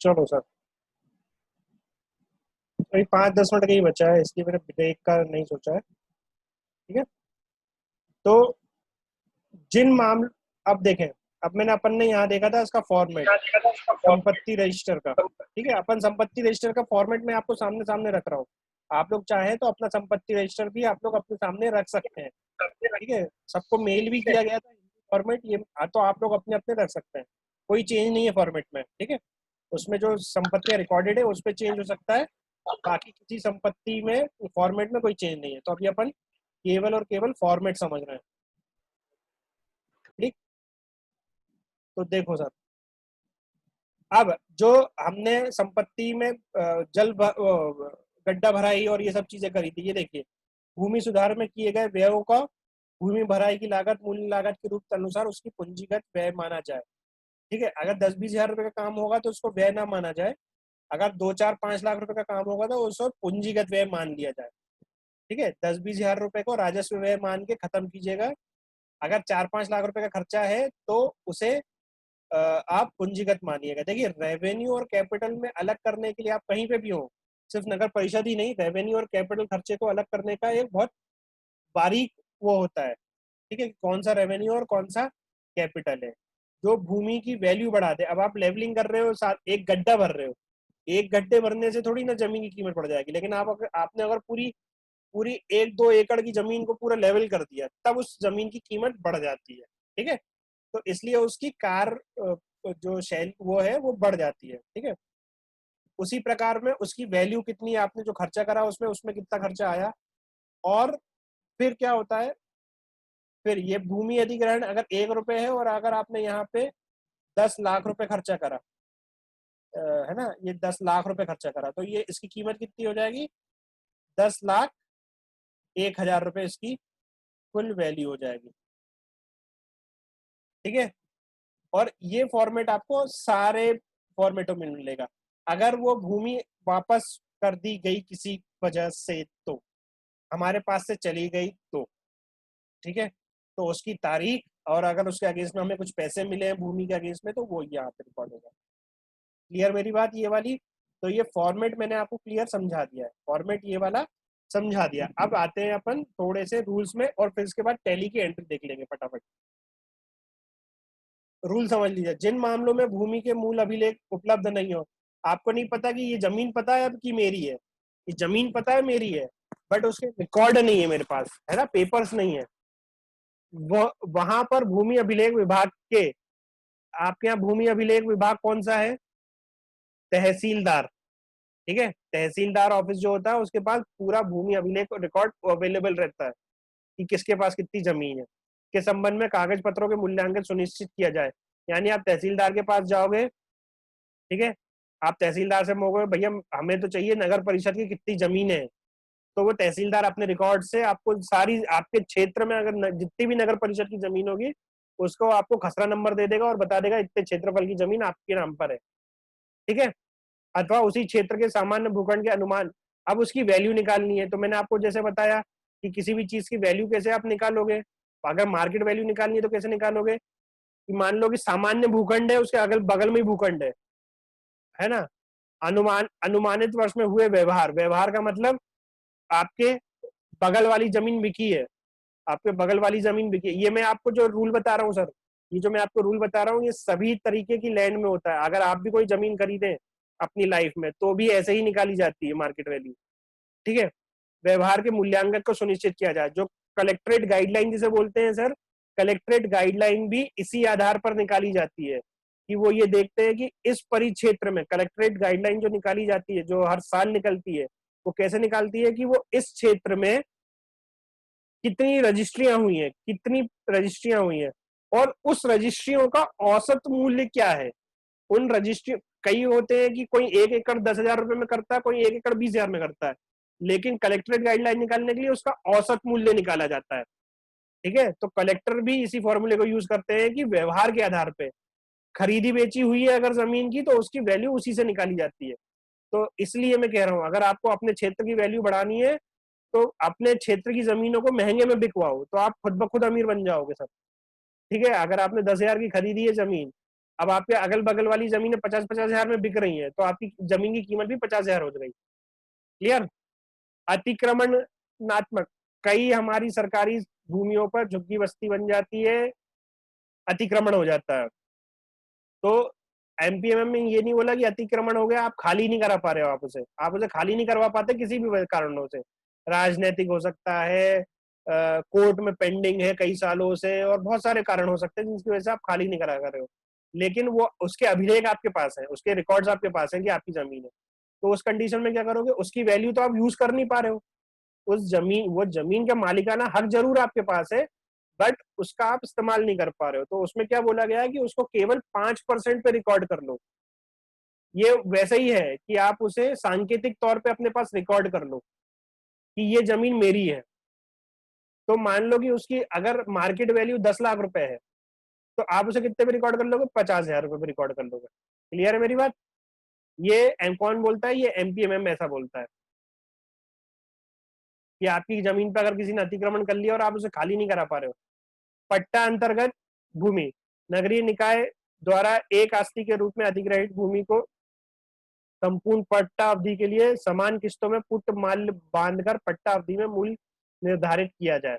चलो सर, अभी 5-10 मिनट का ही बचा है, इसलिए मैंने ब्रेक का नहीं सोचा है। ठीक है, तो जिन मामले, अब देखें, अब मैंने अपन ने यहाँ देखा था इसका फॉर्मेट, संपत्ति रजिस्टर का। ठीक है, अपन संपत्ति रजिस्टर का फॉर्मेट में आपको सामने सामने रख रहा हूँ। आप लोग चाहें तो अपना संपत्ति रजिस्टर भी आप लोग अपने सामने रख सकते हैं। ठीक है, सबको मेल भी किया गया था फॉर्मेट ये, तो आप लोग अपने अपने रख सकते हैं, कोई चेंज नहीं है फॉर्मेट में। ठीक है, उसमें जो संपत्तियां रिकॉर्डेड है उस पर चेंज हो सकता है, बाकी किसी संपत्ति में फॉर्मेट में कोई चेंज नहीं है। तो अभी अपन केवल और केवल फॉर्मेट समझ रहे हैं। ठीक, तो देखो सर, अब जो हमने संपत्ति में गड्ढा भराई और ये सब चीजें करी थी, ये देखिए, भूमि सुधार में किए गए व्ययों का भूमि भराई की लागत मूल्य लागत के रूप के अनुसार उसकी पूंजीगत व्यय माना जाए। ठीक है, अगर 10-20 हजार रुपए का काम होगा तो उसको व्यय ना माना जाए, अगर 2-4-5 लाख रुपए का काम होगा तो उसको पूंजीगत व्यय मान लिया जाए। ठीक है, 10-20 हजार रुपए को राजस्व व्यय मान के खत्म कीजिएगा। अगर 4-5 लाख रुपए का खर्चा है तो उसे आप पूंजीगत मानिएगा। देखिए, रेवेन्यू और कैपिटल में अलग करने के लिए आप कहीं पे भी हो, सिर्फ नगर परिषद ही नहीं, रेवेन्यू और कैपिटल खर्चे को अलग करने का एक बहुत बारीक वो होता है। ठीक है, कौन सा रेवेन्यू और कौन सा कैपिटल है जो भूमि की वैल्यू बढ़ा दे। अब आप लेवलिंग कर रहे हो, साथ एक गड्ढा भर रहे हो, एक गड्ढे भरने से थोड़ी ना जमीन की कीमत बढ़ जाएगी, लेकिन आपने अगर पूरी पूरी 1-2 एकड़ की जमीन को पूरा लेवल कर दिया, तब उस जमीन की कीमत बढ़ जाती है। ठीक है, तो इसलिए उसकी जो शैल वो है वो बढ़ जाती है। ठीक है, उसी प्रकार में उसकी वैल्यू कितनी, आपने जो खर्चा करा उसमें उसमें कितना खर्चा आया, और फिर क्या होता है, फिर ये भूमि अधिग्रहण अगर 1 रुपए है और अगर आपने यहाँ पे 10 लाख रुपए खर्चा करा, है ना, ये 10 लाख रुपए खर्चा करा, तो ये इसकी कीमत कितनी हो जाएगी, 10,01,000 रुपए इसकी कुल वैल्यू हो जाएगी। ठीक है, और ये फॉर्मेट आपको सारे फॉर्मेटों में मिलेगा। अगर वो भूमि वापस कर दी गई किसी वजह से, तो हमारे पास से चली गई तो, ठीक है, तो उसकी तारीख, और अगर उसके अगेंस्ट में हमें कुछ पैसे मिले हैं भूमि के अगेंस्ट में, तो वो यहाँ पे रिकॉर्ड होगा। क्लियर मेरी बात ये वाली? तो ये फॉर्मेट मैंने आपको क्लियर समझा दिया है, फॉर्मेट ये वाला समझा दिया। अब आते हैं अपन थोड़े से रूल्स में, और फिर इसके बाद टैली की एंट्री देख लेंगे फटाफट। रूल समझ लीजिए, जिन मामलों में भूमि के मूल अभिलेख उपलब्ध नहीं हो, आपको नहीं पता कि ये जमीन पता है अब कि मेरी है, ये जमीन पता है मेरी है, बट उसके रिकॉर्ड नहीं है मेरे पास, है ना, पेपर्स नहीं है, वो वहां पर भूमि अभिलेख विभाग के, आपके यहाँ भूमि अभिलेख विभाग कौन सा है, तहसीलदार। ठीक है, तहसीलदार ऑफिस जो होता है उसके पास पूरा भूमि अभिलेख रिकॉर्ड अवेलेबल रहता है कि किसके पास कितनी जमीन है, के संबंध में कागज पत्रों के मूल्यांकन सुनिश्चित किया जाए। यानी आप तहसीलदार के पास जाओगे, ठीक है, आप तहसीलदार से मांगोगे भैया हमें तो चाहिए नगर परिषद की कितनी जमीन है, तो वो तहसीलदार अपने रिकॉर्ड से आपको सारी, आपके क्षेत्र में अगर जितनी भी नगर परिषद की जमीन होगी उसको आपको खसरा नंबर दे देगा और बता देगा इतने क्षेत्रफल की जमीन आपके नाम पर है। ठीक है, अथवा उसी क्षेत्र के सामान्य भूखंड के अनुमान। अब उसकी वैल्यू निकालनी है, तो मैंने आपको जैसे बताया कि किसी भी चीज की वैल्यू कैसे आप निकालोगे, अगर मार्केट वैल्यू निकालनी है तो कैसे निकालोगे, कि मान लो कि सामान्य भूखंड है, उसके अगल बगल में ही भूखंड है ना, अनुमानित वर्ष में हुए व्यवहार, व्यवहार का मतलब आपके बगल वाली जमीन बिकी है, आपके बगल वाली जमीन बिकी है। ये मैं आपको जो रूल बता रहा हूँ सर, ये जो मैं आपको रूल बता रहा हूँ ये सभी तरीके की लैंड में होता है। अगर आप भी कोई जमीन खरीदें अपनी लाइफ में तो भी ऐसे ही निकाली जाती है मार्केट वैल्यू। ठीक है, व्यवहार के मूल्यांकन को सुनिश्चित किया जाए, जो कलेक्ट्रेट गाइडलाइन जिसे बोलते हैं सर, कलेक्ट्रेट गाइडलाइन भी इसी आधार पर निकाली जाती है कि वो ये देखते हैं कि इस परिक्षेत्र में, कलेक्ट्रेट गाइडलाइन जो निकाली जाती है जो हर साल निकलती है, वो कैसे निकालती है कि वो इस क्षेत्र में कितनी रजिस्ट्रियां हुई हैं, कितनी रजिस्ट्रियां हुई हैं, और उस रजिस्ट्रियों का औसत मूल्य क्या है। उन रजिस्ट्री, कई होते हैं कि कोई 1 एकड़ 10,000 रुपए में करता है, कोई 1 एकड़ 20,000 में करता है, लेकिन कलेक्ट्रेट गाइडलाइन निकालने के लिए उसका औसत मूल्य निकाला जाता है। ठीक है, तो कलेक्टर भी इसी फॉर्मूले को यूज करते हैं कि व्यवहार के आधार पे खरीदी बेची हुई है अगर जमीन की तो उसकी वैल्यू उसी से निकाली जाती है। तो इसलिए मैं कह रहा हूँ, अगर आपको अपने क्षेत्र की वैल्यू बढ़ानी है तो अपने क्षेत्र की जमीनों को महंगे में बिकवाओ, तो आप खुद ब खुद अमीर बन जाओगे सर। ठीक है, अगर आपने 10,000 की खरीदी है जमीन अब आपके अगल बगल वाली जमीनें 50-50 हजार में बिक रही है, तो आपकी जमीन की कीमत भी 50 हजार हो गई। क्लियर। अतिक्रमणात्मक, कई हमारी सरकारी भूमियों पर झुग्गी बस्ती बन जाती है, अतिक्रमण हो जाता है। तो एमपीएमएम में ये नहीं बोला कि अतिक्रमण हो गया आप खाली नहीं करा पा रहे हो, आप उसे खाली नहीं करवा पाते किसी भी कारणों से, राजनीतिक हो सकता है, कोर्ट में पेंडिंग है कई सालों से, और बहुत सारे कारण हो सकते हैं जिसकी वजह से आप खाली नहीं करा कर रहे हो, लेकिन वो उसके अभिलेख आपके पास है, उसके रिकॉर्ड्स आपके पास है कि आपकी जमीन है। तो उस कंडीशन में क्या करोगे, उसकी वैल्यू तो आप यूज कर नहीं पा रहे हो, वो जमीन का मालिकाना हक जरूर आपके पास है, बट उसका आप इस्तेमाल नहीं कर पा रहे हो। तो उसमें क्या बोला गया है कि उसको केवल 5% पे रिकॉर्ड कर लो। ये वैसे ही है कि आप उसे सांकेतिक तौर पे अपने पास रिकॉर्ड कर लो कि ये जमीन मेरी है। तो मान लो कि उसकी अगर मार्केट वैल्यू 10 लाख रुपए है, तो आप उसे कितने पे रिकॉर्ड कर लोगे, 50 हजार रुपए पे रिकॉर्ड कर लोगे। क्लियर है मेरी बात। ये कौन बोलता है, ये एमपीएमएम ऐसा बोलता है कि आपकी जमीन पर अगर किसी ने अतिक्रमण कर लिया और आप उसे खाली नहीं करा पा रहे हो। पट्टा अंतर्गत भूमि, नगरीय निकाय द्वारा एक आस्ती के रूप में अधिग्रहित भूमि को संपूर्ण पट्टा अवधि के लिए समान किस्तों में पुट माल्य बांधकर पट्टा अवधि में मूल्य निर्धारित किया जाए।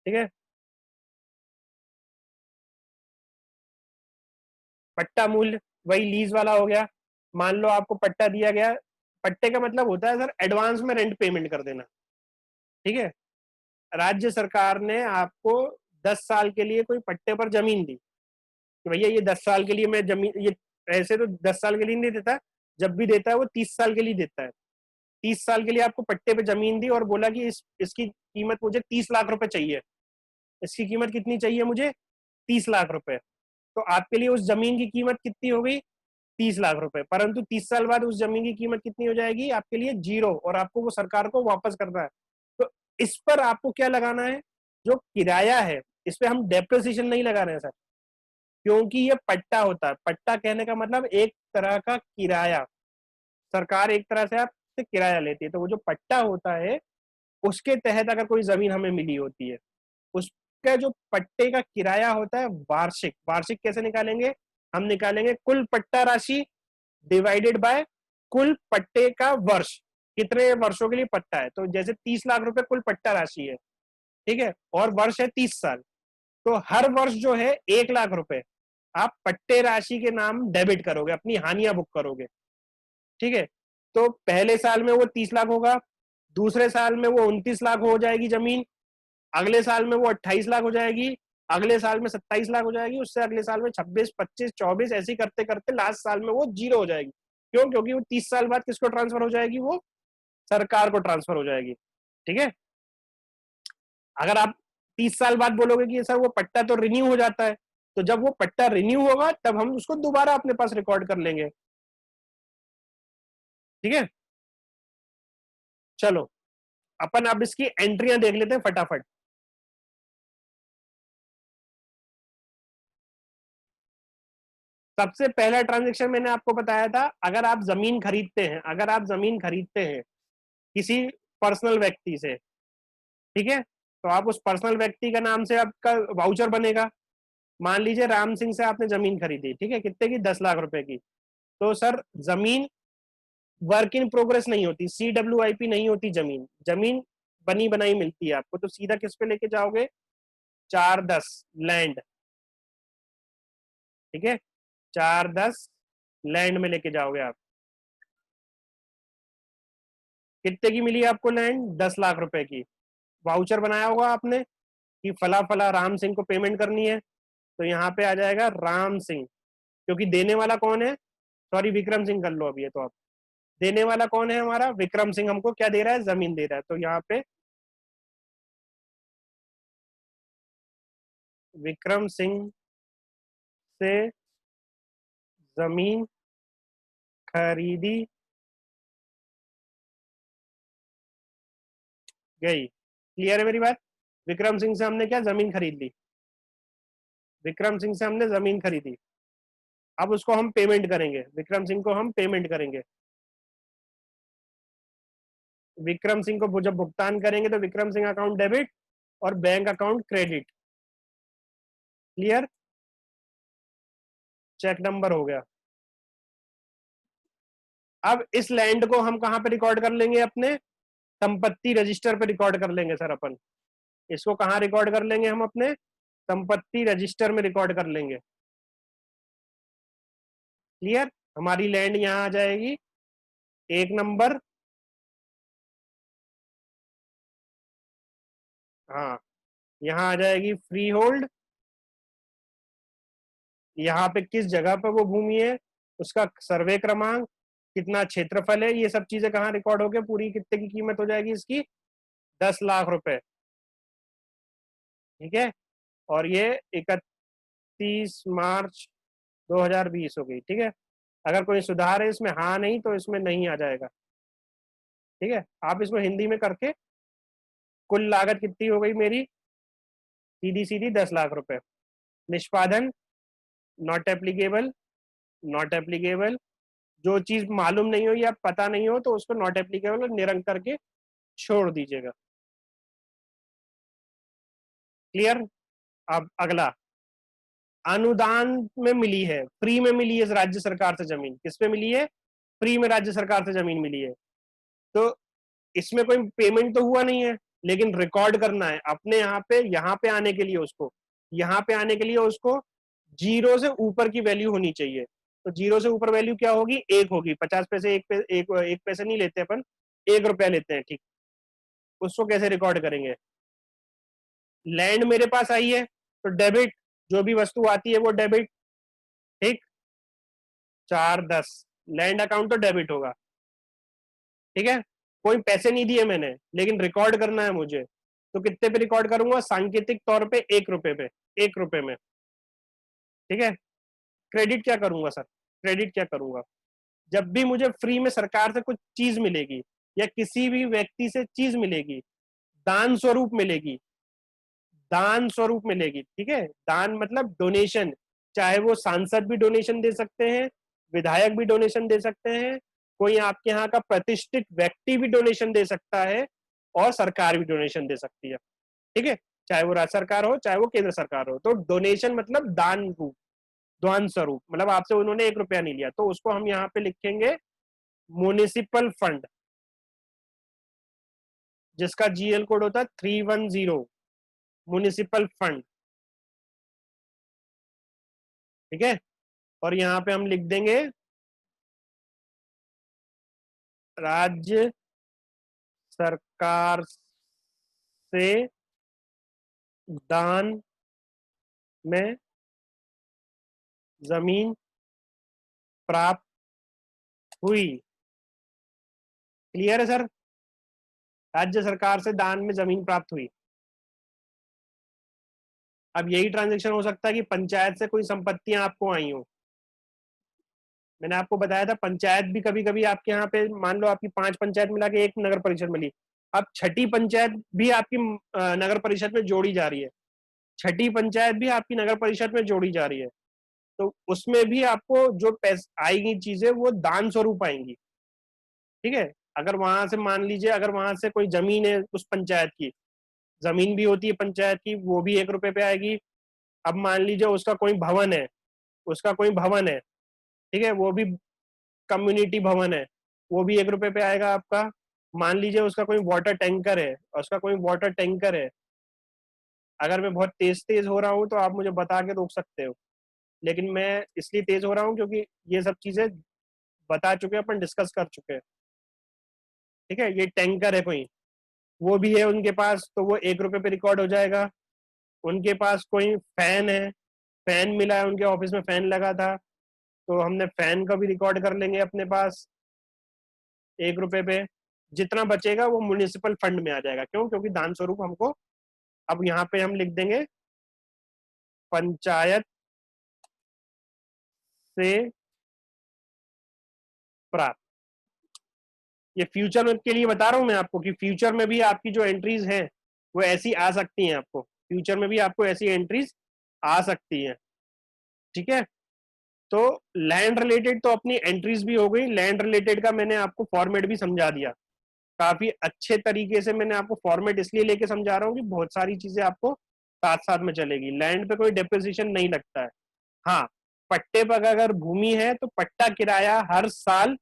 ठीक है। पट्टा मूल्य वही लीज वाला हो गया। मान लो आपको पट्टा दिया गया, पट्टे का मतलब होता है सर एडवांस में रेंट पेमेंट कर देना। ठीक है। राज्य सरकार ने आपको 10 साल के लिए कोई पट्टे पर जमीन दी कि भैया ये 10 साल के लिए मैं जमीन, ये ऐसे तो 10 साल के लिए नहीं देता, जब भी देता है वो 30 साल के लिए देता है। 30 साल के लिए आपको पट्टे पे जमीन दी और बोला कि इसकी कीमत मुझे 30 लाख रुपए चाहिए। इसकी कीमत कितनी चाहिए मुझे, 30 लाख रुपए। तो आपके लिए उस जमीन की कीमत कितनी हो गई, 30 लाख रुपए। परंतु 30 साल बाद उस जमीन की कीमत कितनी हो जाएगी आपके लिए, जीरो, और आपको वो सरकार को वापस करना है। तो इस पर आपको क्या लगाना है, जो किराया है इस पे हम डेप्रिसिएशन नहीं लगा रहे हैं सर, क्योंकि ये पट्टा होता है। पट्टा कहने का मतलब एक तरह का किराया, सरकार एक तरह से आपसे किराया लेती है। तो वो जो पट्टा होता है उसके तहत अगर कोई जमीन हमें मिली होती है, उसका जो पट्टे का किराया होता है वार्षिक, वार्षिक कैसे निकालेंगे, हम निकालेंगे कुल पट्टा राशि डिवाइडेड बाय कुल पट्टे का वर्ष, कितने वर्षों के लिए पट्टा है। तो जैसे 30 लाख रुपए कुल पट्टा राशि है, ठीक है, और वर्ष है 30 साल, तो हर वर्ष जो है 1 लाख रुपए आप पट्टे राशि के नाम डेबिट करोगे, अपनी हानियां बुक करोगे। ठीक है। तो पहले साल में वो 30 लाख होगा, दूसरे साल में वो 29 लाख हो जाएगी जमीन, अगले साल में वो 28 लाख हो जाएगी, अगले साल में 27 लाख हो जाएगी, उससे अगले साल में 26, 25, 24, ऐसे करते करते लास्ट साल में वो जीरो हो जाएगी। क्यों, क्योंकि वो 30 साल बाद किसको ट्रांसफर हो जाएगी, वो सरकार को ट्रांसफर हो जाएगी। ठीक है। अगर आप 30 साल बाद बोलोगे कि सर वो पट्टा तो रिन्यू हो जाता है, तो जब वो पट्टा रिन्यू होगा तब हम उसको दोबारा अपने पास रिकॉर्ड कर लेंगे। ठीक है। चलो अपन अब इसकी एंट्रियां देख लेते हैं फटाफट। सबसे पहला ट्रांजेक्शन मैंने आपको बताया था, अगर आप जमीन खरीदते हैं, अगर आप जमीन खरीदते हैं किसी पर्सनल व्यक्ति से, ठीक है, तो आप उस पर्सनल व्यक्ति का नाम से आपका वाउचर बनेगा। मान लीजिए राम सिंह से आपने जमीन खरीदी, ठीक है, कितने की, 10 लाख रुपए की। तो सर जमीन वर्क इन प्रोग्रेस नहीं होती, CWIP नहीं होती, जमीन जमीन बनी बनाई मिलती है आपको। तो सीधा किस पे लेके जाओगे, 410 लैंड। ठीक है, 410 लैंड में लेके जाओगे आप। कितने की मिली आपको लैंड, 10 लाख रुपए की। वाउचर बनाया होगा आपने कि फला फला राम सिंह को पेमेंट करनी है, तो यहाँ पे आ जाएगा राम सिंह, क्योंकि देने वाला कौन है, सॉरी विक्रम सिंह कर लो अभी, ये तो आप, देने वाला कौन है हमारा, विक्रम सिंह हमको क्या दे रहा है, जमीन दे रहा है। तो यहाँ पे विक्रम सिंह से जमीन खरीदी गई। क्लियर है मेरी बात। विक्रम सिंह से हमने क्या, जमीन खरीद ली, विक्रम सिंह से हमने जमीन खरीदी। अब उसको हम पेमेंट करेंगे, विक्रम सिंह को हम पेमेंट करेंगे। विक्रम सिंह को जब भुगतान करेंगे तो विक्रम सिंह अकाउंट डेबिट और bank account credit. Clear. Cheque number हो गया। अब इस लैंड को हम कहाँ पे रिकॉर्ड कर लेंगे? अपने संपत्ति रजिस्टर पे रिकॉर्ड कर लेंगे सर अपन। इसको कहाँ रिकॉर्ड कर लेंगे हम? अपने संपत्ति रजिस्टर में रिकॉर्ड कर लेंगे। क्लियर? हमारी लैंड यहाँ आ जाएगी 1 नंबर, हाँ यहाँ आ जाएगी फ्री होल्ड, यहाँ पे किस जगह पे वो भूमि है, उसका सर्वे क्रमांक, कितना क्षेत्रफल है, ये सब चीजें कहाँ रिकॉर्ड हो गए, पूरी कितने की कीमत हो जाएगी इसकी? 10 लाख रुपए। ठीक है, और ये 31 मार्च 2020 हो गई। ठीक है, अगर कोई सुधार है इसमें, हाँ नहीं तो इसमें नहीं आ जाएगा। ठीक है, आप इसको हिंदी में करके, कुल लागत कितनी हो गई मेरी? सीधी सीधी 10 लाख रुपए। निष्पादन नॉट एप्लीकेबल, नॉट एप्लीकेबल। जो चीज मालूम नहीं हो या पता नहीं हो तो उसको नॉट एप्लीकेबल और निरंक करके छोड़ दीजिएगा। क्लियर? अब अगला, अनुदान में मिली है, फ्री में मिली है राज्य सरकार से जमीन। किस पे मिली है? फ्री में राज्य सरकार से जमीन मिली है। तो इसमें कोई पेमेंट तो हुआ नहीं है, लेकिन रिकॉर्ड करना है अपने यहाँ पे आने के लिए उसको, यहाँ पे आने के लिए उसको 0 से ऊपर की वैल्यू होनी चाहिए। तो 0 से ऊपर वैल्यू क्या होगी? 1 होगी। 50 पैसे, एक पैसे नहीं लेते अपन, 1 रुपया लेते हैं। ठीक, उसको कैसे रिकॉर्ड करेंगे? लैंड मेरे पास आई है तो डेबिट, जो भी वस्तु आती है वो डेबिट। ठीक, 410 लैंड अकाउंट तो डेबिट होगा। ठीक है, कोई पैसे नहीं दिए मैंने, लेकिन रिकॉर्ड करना है मुझे, तो कितने पे रिकॉर्ड करूंगा? सांकेतिक तौर पे 1 रुपए पे, 1 रुपए में। ठीक है, क्रेडिट क्या करूंगा सर? क्रेडिट क्या करूंगा? जब भी मुझे फ्री में सरकार से कुछ चीज मिलेगी या किसी भी व्यक्ति से चीज मिलेगी, दान स्वरूप मिलेगी, दान स्वरूप मिलेगी। ठीक है, दान मतलब डोनेशन, चाहे वो सांसद भी डोनेशन दे सकते हैं, विधायक भी डोनेशन दे सकते हैं, कोई आपके यहाँ का प्रतिष्ठित व्यक्ति भी डोनेशन दे सकता है, और सरकार भी डोनेशन दे सकती है। ठीक है, चाहे वो राज्य सरकार हो चाहे वो केंद्र सरकार हो। तो डोनेशन मतलब दान रूप, दान स्वरूप, मतलब आपसे उन्होंने 1 रुपया नहीं लिया, तो उसको हम यहाँ पे लिखेंगे म्युनिसिपल फंड, जिसका जीएल कोड होता है 310, म्युनिसिपल फंड। ठीक है, और यहाँ पे हम लिख देंगे राज्य सरकार से दान में जमीन प्राप्त हुई। क्लियर है सर? राज्य सरकार से दान में जमीन प्राप्त हुई। अब यही ट्रांजेक्शन हो सकता है कि पंचायत से कोई संपत्तियां आपको आई हो। मैंने आपको बताया था पंचायत भी कभी कभी आपके यहाँ पे, मान लो आपकी 5 पंचायत मिला के एक नगर परिषद मिली, अब छठी पंचायत भी आपकी नगर परिषद में जोड़ी जा रही है, छठी पंचायत भी आपकी नगर परिषद में जोड़ी जा रही है, तो उसमें भी आपको जो पैसे आएगी चीजें वो दान स्वरूप आएंगी। ठीक है, अगर वहां से मान लीजिए, अगर वहां से कोई जमीन है उस पंचायत की, जमीन भी होती है पंचायत की, वो भी 1 रुपए पे आएगी। अब मान लीजिए उसका कोई भवन है, उसका कोई भवन है, ठीक है, वो भी कम्युनिटी भवन है, वो भी 1 रुपए पे आएगा आपका। मान लीजिए उसका कोई वाटर टैंकर है, उसका कोई वाटर टैंकर है, अगर मैं बहुत तेज तेज हो रहा हूँ तो आप मुझे बता के रोक सकते हो, लेकिन मैं इसलिए तेज हो रहा हूँ क्योंकि ये सब चीजें बता चुके हैं, अपन डिस्कस कर चुके हैं। ठीक है, ये टैंकर है कोई, वो भी है उनके पास, तो वो 1 रुपए पे रिकॉर्ड हो जाएगा। उनके पास कोई फैन है, फैन मिला है, उनके ऑफिस में फैन लगा था, तो हमने फैन का भी रिकॉर्ड कर लेंगे अपने पास 1 रुपए पे। जितना बचेगा वो म्युनिसिपल फंड में आ जाएगा। क्यों? क्योंकि दान स्वरूप हमको, अब यहाँ पे हम लिख देंगे पंचायत से प्राप्त। ये फ्यूचर में के लिए बता रहा हूं मैं आपको कि फ्यूचर में भी आपकी जो एंट्रीज हैं वो ऐसी आ सकती हैं, आपको फ्यूचर में भी आपको ऐसी एंट्रीज आ सकती हैं। ठीक है, तो लैंड रिलेटेड तो अपनी एंट्रीज भी हो गई, लैंड रिलेटेड का मैंने आपको फॉर्मेट भी समझा दिया, काफी अच्छे तरीके से मैंने आपको फॉर्मेट इसलिए लेके समझा रहा हूँ कि बहुत सारी चीजें आपको साथ साथ में चलेगी। लैंड पे कोई डेप्रिसिएशन नहीं लगता है। हाँ, पट्टे पर अगर भूमि है तो पट्टा किराया हर साल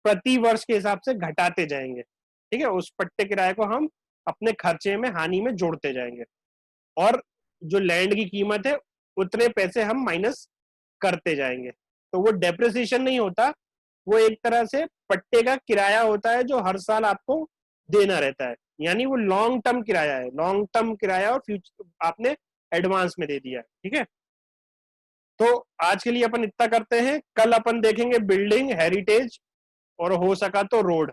प्रति वर्ष के हिसाब से घटाते जाएंगे, ठीक है। उस पट्टे किराए को हम अपने खर्चे में, हानि में जोड़ते जाएंगे, और जो लैंड की कीमत है उतने पैसे हम माइनस करते जाएंगे। तो वो डेप्रिसिएशन नहीं होता, वो एक तरह से पट्टे का किराया होता है जो हर साल आपको देना रहता है। यानी वो लॉन्ग टर्म किराया है, लॉन्ग टर्म किराया, और फ्यूचर आपने एडवांस में दे दिया है, ठीक है। तो आज के लिए अपन इतना करते हैं, कल अपन देखेंगे बिल्डिंग, हेरिटेज, और हो सका तो रोड,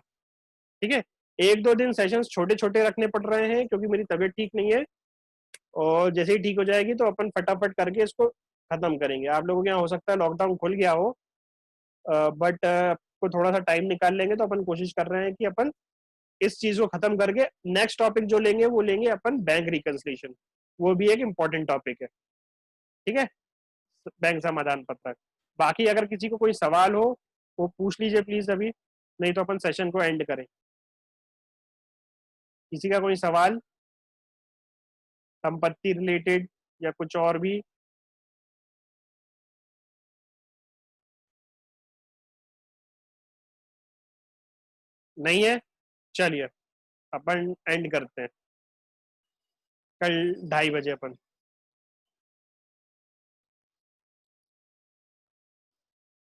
ठीक है। एक दो दिन सेशंस छोटे छोटे रखने पड़ रहे हैं क्योंकि मेरी तबीयत ठीक नहीं है, और जैसे ही ठीक हो जाएगी तो अपन फटाफट करके इसको खत्म करेंगे। आप लोगों के यहाँ हो सकता है लॉकडाउन खुल गया हो, बट को थोड़ा सा टाइम निकाल लेंगे तो अपन कोशिश कर रहे हैं कि अपन इस चीज को खत्म करके नेक्स्ट टॉपिक जो लेंगे वो लेंगे अपन बैंक रिकंसिलिएशन। वो भी एक इम्पोर्टेंट टॉपिक है, ठीक है, बैंक समाधान पत्रक। बाकी अगर किसी को कोई सवाल हो वो पूछ लीजिए प्लीज अभी, नहीं तो अपन सेशन को एंड करें। किसी का कोई सवाल संपत्ति रिलेटेड या कुछ और भी? नहीं है, चलिए अपन एंड करते हैं। कल 2:30 बजे अपन